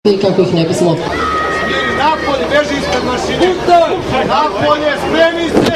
I kako ih ne bismo. Napolje, beži ispred mašine. Napolje, spremi se.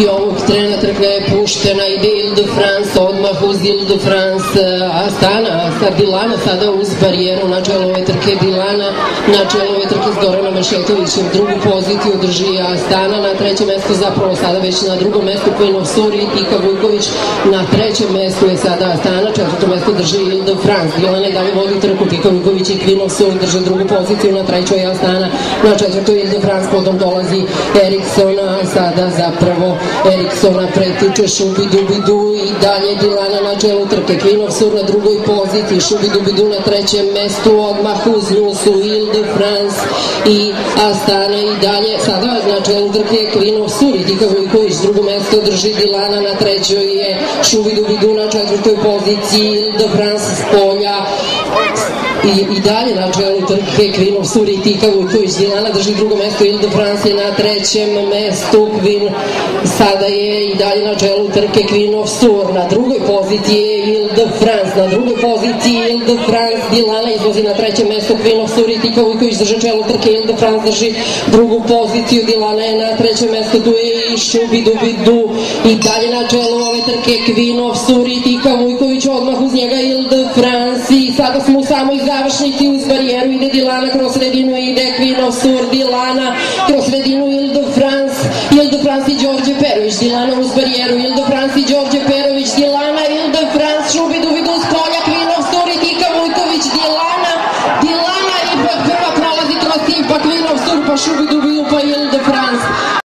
I ovog trena trka je puštena, ide Ile de France, odmah uz Ile de France, Astana, Dilana sada uz barijeru, na čelu ove trke Dilana, na čelu ove trke s Goranom Mešetovićem, drugu poziciju drži Astana, na trećem mestu, zapravo sada već na drugom mestu Queen of Suri i Tika Vujković, na trećem mestu je sada Astana, četvrto mesto drži Ile de France, Dilana dalje vodi trku, Tika Vujković i Queen of Suri drže drugu poziciju, na trećoj je Astana, na četvrtoj Ile de France, potom dolazi Eriksona, sada zapravo Eriksona pretiče Šubidubidu i dalje Dilana na čelu trke, Queen of Sur na drugoj poziciji, Šubidubidu na trećem mestu, odmah uz nju su Ile de France i Astana i dalje sada na čelu trke Queen of Sur i Tika Vujković, drugo mesto drži Dilana, na trećoj je Šubidubidu, na četvrtoj poziciji Ile de France s polja i dalje na čelu trke Queen of Sur i Tika Vujković, Dilana drži drugo mesto, Ile de France je na trećem mestu, sada je i dalje na čelu trke Queen of Sur, na drugoj poziciji je Ile de France, na drugoj poziciji Ile de France, Dilana izvozi na trećem mestu, Queen of Sur i Tika Vujković drže čelu trke, Ile de France drži drugu poziciju, Dilana je na trećem mestu, tu je i Šubidubidu i dalje na čelu ove trke Queen of Sur i Tika Vujković, odmah uz njega Ile de France i sada smo u samoj završnici, uz barijeru ide Dilana, kroz sredinu ide Queen of Sur, Dilana, kroz sredinu Ile de France i Đorđe Perović, Dilana uz barijeru, Ile de France i Đorđe Perović, Dilana, Ile de France, Šubidubidu s polja, Queen of Sur i Tika Vujković, Dilana i prva prolazi kroz tim, pa Queen of Sur, pa Šubidubidu, pa Ile